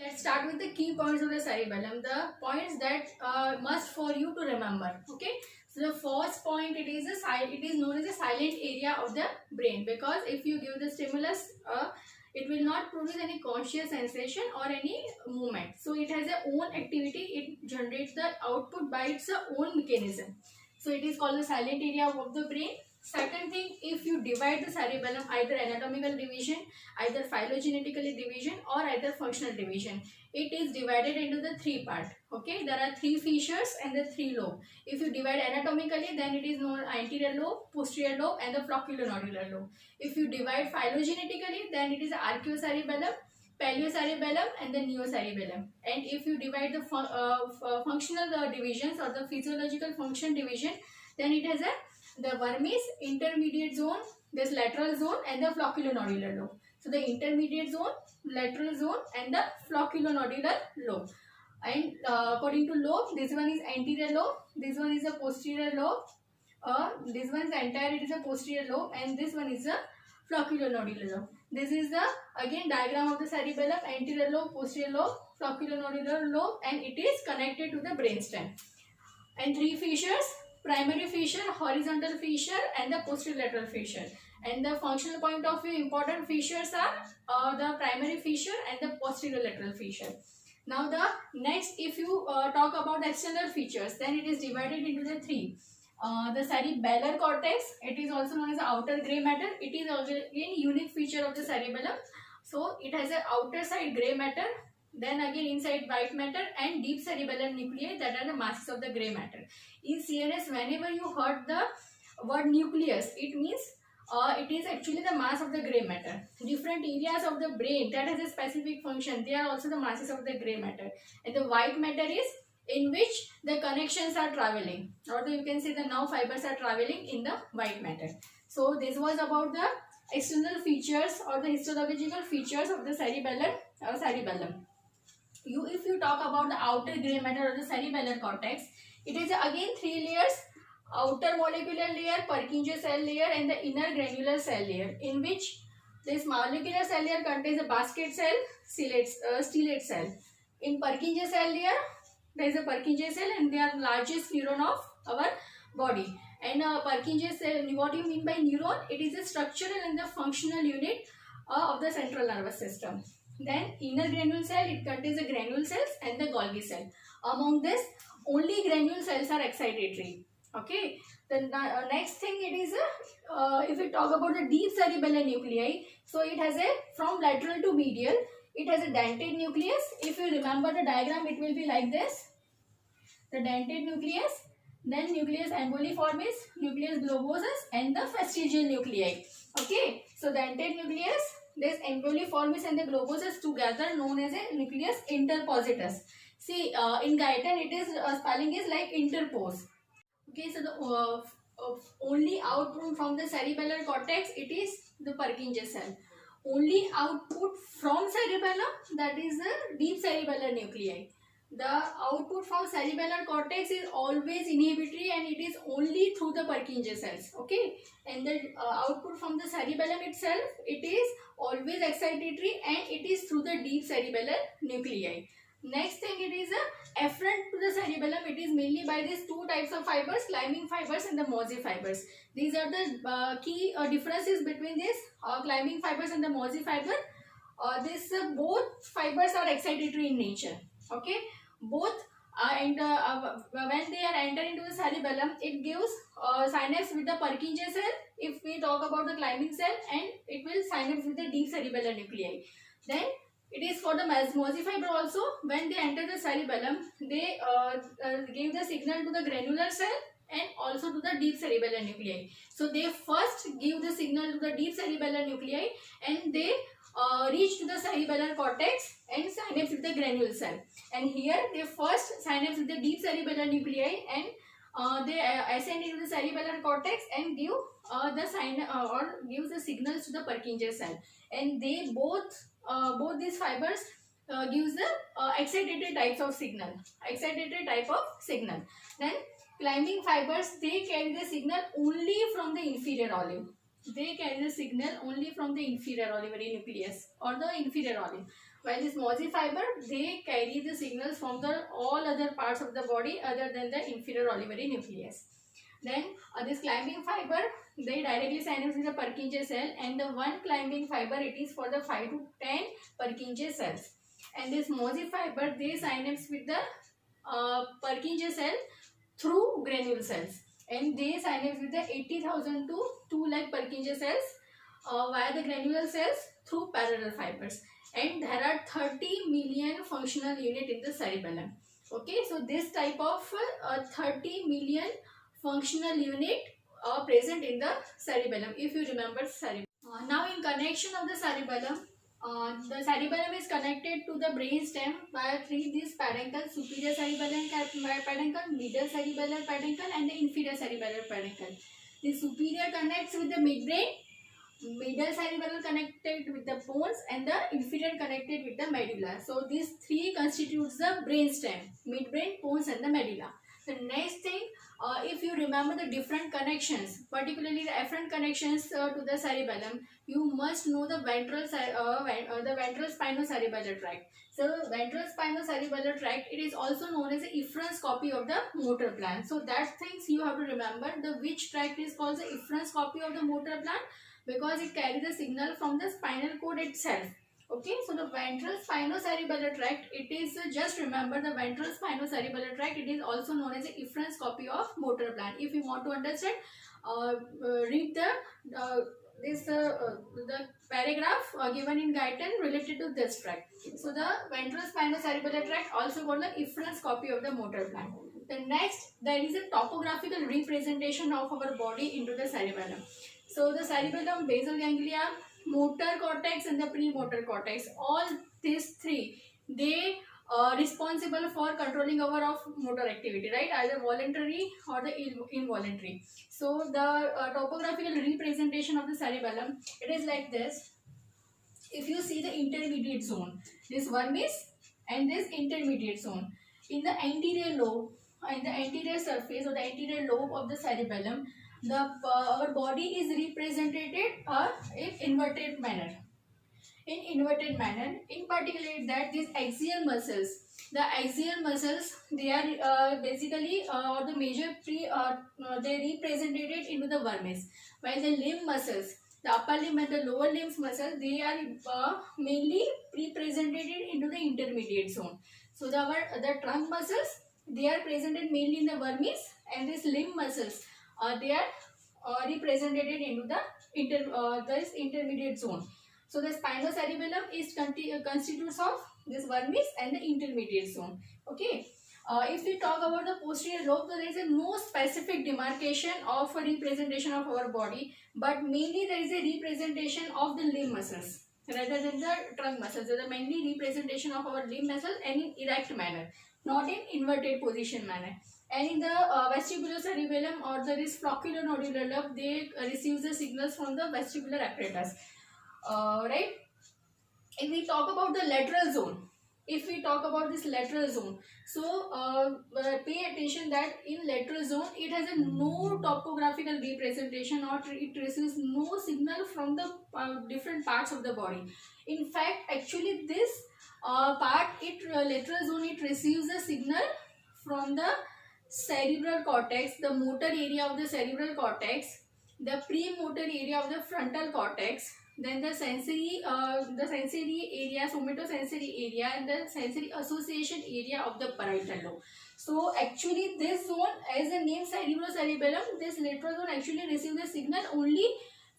Let's start with the key points of the cerebellum. The points that must for you to remember. Okay. So the first point, it is known as a silent area of the brain, because if you give the stimulus, it will not produce any conscious sensation or any movement. So it has a own activity. It generates the output by its own mechanism. So it is called the silent area of the brain. Second thing, if you divide the cerebellum, either anatomical division, either phylogenetically division, or either functional division, it is divided into the three parts. Okay, there are three fissures and the three lobe. If you divide anatomically, then it is known anterior lobe, posterior lobe, and the flocculonodular lobe. If you divide phylogenetically, then it is archocerebellum, paliocerebellum, and the neocerebellum. And if you divide the functional divisions or the physiological function division, then it has the vermis, intermediate zone, this lateral zone, and the flocculonodular lobe. So the intermediate zone, lateral zone, and the flocculonodular lobe. And according to lobe, this one is anterior lobe, this one is a posterior lobe, this one is entire, it is a posterior lobe, and this one is a flocculonodular lobe. This is the again diagram of the cerebellum: anterior lobe, posterior lobe, flocculonodular lobe, and it is connected to the brainstem. And three fissures: primary fissure, horizontal fissure, and the posterolateral fissure. And the functional point of view, important fissures are the primary fissure and the posterolateral fissure. Now the next, if you talk about the external features, then it is divided into the three. The cerebellar cortex, it is also known as the outer grey matter. It is again unique feature of the cerebellum. So it has an outer side grey matter, then again inside white matter, and deep cerebellar nuclei, that are the masses of the grey matter. In CNS, whenever you heard the word nucleus, it means it is actually the mass of the grey matter. Different areas of the brain that has a specific function, they are also the masses of the grey matter. And the white matter is in which the connections are traveling, or you can say the nerve fibers are traveling in the white matter. So this was about the external features or the histological features of the cerebellum. If you talk about the outer grey matter or the cerebellar cortex, it is again three layers: outer molecular layer, Purkinje cell layer, and the inner granular cell layer, in which this molecular cell layer contains a basket cell, stellate cell. In Purkinje cell layer, there is a Purkinje cell, and they are largest neuron of our body. And Purkinje cell, what do you mean by neuron? It is a structural and the functional unit of the central nervous system. Then inner granule cell, it contains the granule cells and the Golgi cell. Among this, only granule cells are excitatory. Okay. The next thing, it is if we talk about the deep cerebellar nuclei, so it has a from lateral to medial, it has a dentate nucleus. If you remember the diagram, it will be like this: the dentate nucleus, then nucleus emboliformis, nucleus globosus, and the fastigial nuclei. Okay. So dentate nucleus, this emboliformis and the globosus together known as a nucleus interpositus. See, in Guyton, it is spelling is like interpose. Okay, so the only output from the cerebellar cortex, it is the Purkinje cell. Only output from cerebellum, that is the deep cerebellar nuclei. The output from cerebellar cortex is always inhibitory, and it is only through the Purkinje cells. Okay, and the output from the cerebellum itself, it is always excitatory, and it is through the deep cerebellar nuclei. Next thing, it is afferent to the cerebellum. It is mainly by these two types of fibers: climbing fibers and the Maury fibers. These are the key differences between these climbing fibers and the Maury fiber. Both fibers are excitatory in nature. Okay, both when they are entering into the cerebellum, it gives synapse with the Purkinje cell, if we talk about the climbing cell, and it will synapse with the deep cerebellar nuclei. Then it is for the Maury fiber also. When they enter the cerebellum, they give the signal to the granular cell and also to the deep cerebellar nuclei. So they first give the signal to the deep cerebellar nuclei, and they reach to the cerebellar cortex and synapse with the granule cell. And here they first synapse with the deep cerebellar nuclei, and they ascend into the cerebellar cortex and give gives the signals to the Purkinje cell. And they both these fibers gives the excitatory types of signal. Then climbing fibers, they carry the signal only from the inferior olive. They carry the signal only from the inferior olivary nucleus or the inferior olive. while this mossy fiber, they carry the signals from the all other parts of the body other than the inferior olivary nucleus. Then this climbing fiber, they directly synapse with the Purkinje cell, and the one climbing fiber, it is for the 5 to 10 Purkinje cells. And this mossy fiber, they synapse with the Purkinje cell through granule cells, and they synapse with the 80,000 to 2 lakh Purkinje cells via the granular cells through parallel fibers. And there are 30 million functional unit in the cerebellum. Okay, so this type of 30 million functional unit are present in the cerebellum, if you remember cerebellum. Now in connection of the cerebellum is connected to the brain stem by these peduncles: superior cerebellar peduncle, middle cerebellar peduncle, and the inferior cerebellar peduncle. The superior connects with the midbrain, middle cerebellum connected with the bones, and the inferior connected with the medulla. So these three constitutes the brain stem: midbrain, bones, and the medulla. The next thing, if you remember the different connections, particularly the afferent connections to the cerebellum, you must know the ventral spinocerebellar tract. So ventral spinocerebellar tract, it is also known as the efference copy of the motor plant. So that things you have to remember. The which tract is called the efference copy of the motor plant, because it carries the signal from the spinal cord itself. Okay, so the ventral spinocerebellar tract, it is just remember the ventral spinocerebellar tract, it is also known as the efference copy of motor plant. If you want to understand, read the paragraph given in Guyton related to this tract. So the ventral spinocerebellar tract, also called the efference copy of the motor plant. The next, there is a topographical representation of our body into the cerebellum. So the cerebellum, basal ganglia, motor cortex, and the premotor cortex, all these three, they are responsible for controlling our motor activity, right? Either voluntary or the involuntary. So the topographical representation of the cerebellum, it is like this. If you see the intermediate zone, this vermis and this intermediate zone, in the anterior lobe, in the anterior surface or the anterior lobe of the cerebellum, our body is represented in inverted manner. In particular, that these axial muscles, they are basically the major they represented into the vermis, while the limb muscles, the upper limb and the lower limbs muscles, they are mainly represented into the intermediate zone. So the trunk muscles, they are presented mainly in the vermis, and these limb muscles, they are represented into the this intermediate zone. So the spinocerebellum is constitutes of this vermis and the intermediate zone. Okay. If we talk about the posterior lobe, so there is no specific demarcation of a representation of our body, but mainly there is a representation of the limb muscles rather than the trunk muscles. So the mainly representation of our limb muscles and in erect manner, not in inverted position manner. And in the vestibulocerebellum or there is flocculonodular lobe, they receive the signals from the vestibular apparatus. Right? If we talk about the lateral zone, so pay attention that in lateral zone, it has a no topographical representation, or it receives no signal from the different parts of the body. In fact, actually this lateral zone, it receives a signal from the cerebral cortex, the motor area of the cerebral cortex, the premotor area of the frontal cortex, then the sensory area, somatosensory area, and the sensory association area of the parietal lobe. So actually this zone, as the name cerebrocerebellum, this lateral zone actually receives the signal only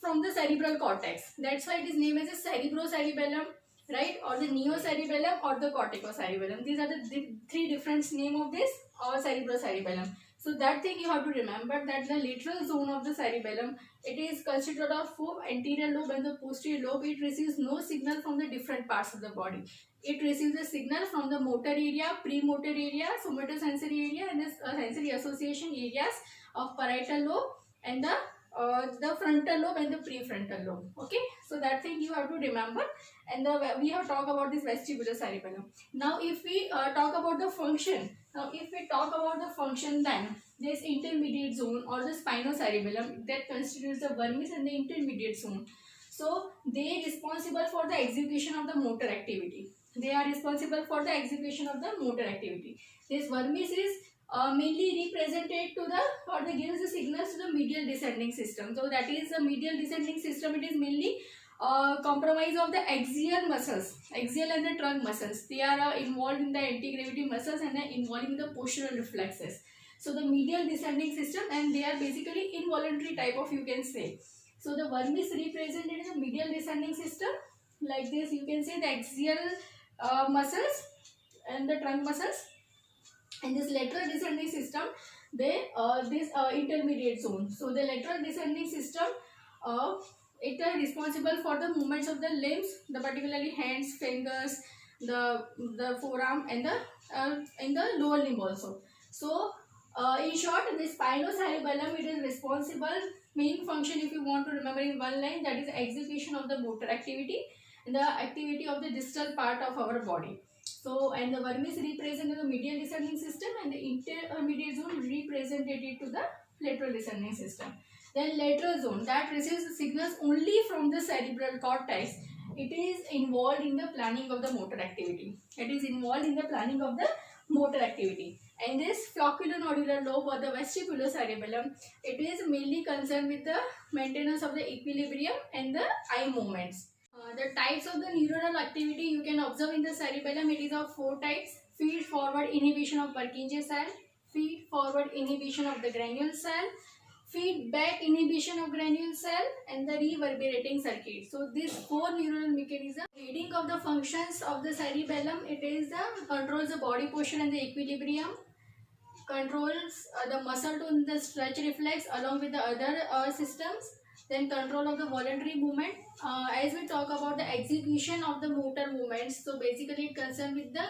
from the cerebral cortex. That's why it is named as a cerebrocerebellum, right? Or the neocerebellum or the corticocerebellum. These are the three different names of this or cerebrocerebellum. So that thing you have to remember, that the lateral zone of the cerebellum, it is constituted of anterior lobe and the posterior lobe. It receives no signal from the different parts of the body. It receives a signal from the motor area, premotor area, somatosensory area, and the sensory association areas of parietal lobe and the frontal lobe and the prefrontal lobe. Okay, so that thing you have to remember. And we have talked about this vestibulocerebellum. Now if we talk about the function, then this intermediate zone or the spinocerebellum, that constitutes the vermis and the intermediate zone. So they are responsible for the execution of the motor activity. They are responsible for the execution of the motor activity. This vermis is mainly represented to the, or they gives the signals to the medial descending system. So that is the medial descending system. It is mainly comprise of the axial muscles, axial and the trunk muscles. They are involved in the anti-gravity muscles and are involved in the postural reflexes. So the medial descending system, and they are basically involuntary type of, you can say. So the vermis represented in the medial descending system. Like this, you can say the axial muscles and the trunk muscles. And this lateral descending system, they this intermediate zone. So the lateral descending system, it is responsible for the movements of the limbs, the particularly hands, fingers, the forearm, and the in the lower limb also. So in short, this spinocerebellum, it is responsible, main function if you want to remember in one line, that is execution of the motor activity and the activity of the distal part of our body. So, and the vermis represented the medial descending system, and the intermediate zone represented to the lateral descending system. Then lateral zone, that receives signals only from the cerebral cortex. It is involved in the planning of the motor activity. It is involved in the planning of the motor activity. And this flocculonodular lobe or the vestibulocerebellum, it is mainly concerned with the maintenance of the equilibrium and the eye movements. The types of the neuronal activity you can observe in the cerebellum, it is of 4 types. Feed forward inhibition of Purkinje cell, feed forward inhibition of the granule cell, feed back inhibition of granule cell, and the reverberating circuit. So these 4 neuronal mechanisms. Reading of the functions of the cerebellum, it is the controls the body posture and the equilibrium, controls the muscle to the stretch reflex along with the other systems. Then control of the voluntary movement. As we talk about the execution of the motor movements, so basically it concerns with the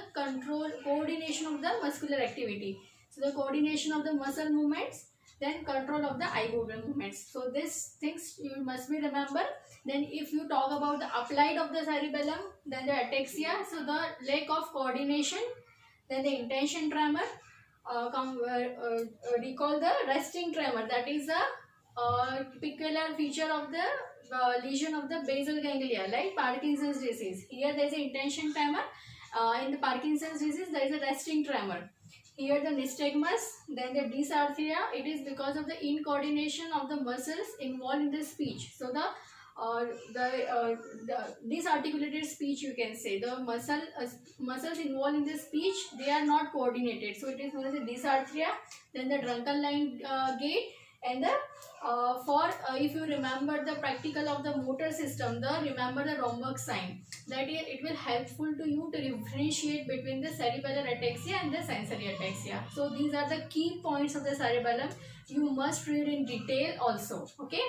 coordination of the muscular activity. So the coordination of the muscle movements, then control of the eye movements. So these things you must be remember. Then if you talk about the applied of the cerebellum, then the ataxia, so the lack of coordination, then the intention tremor, recall the resting tremor, that is a peculiar feature of the lesion of the basal ganglia, like Parkinson's disease. Here there is an intention tremor. In the Parkinson's disease, there is a resting tremor. Here the nystagmus, then the dysarthria. It is because of the incoordination of the muscles involved in the speech. So the disarticulated speech, you can say, the muscles involved in the speech, they are not coordinated. So it is known as the dysarthria. Then the drunken line gait. And the if you remember the practical of the motor system, remember the Romberg sign, that it will helpful to you to differentiate between the cerebellar ataxia and the sensory ataxia. So these are the key points of the cerebellum. You must read in detail also. Okay.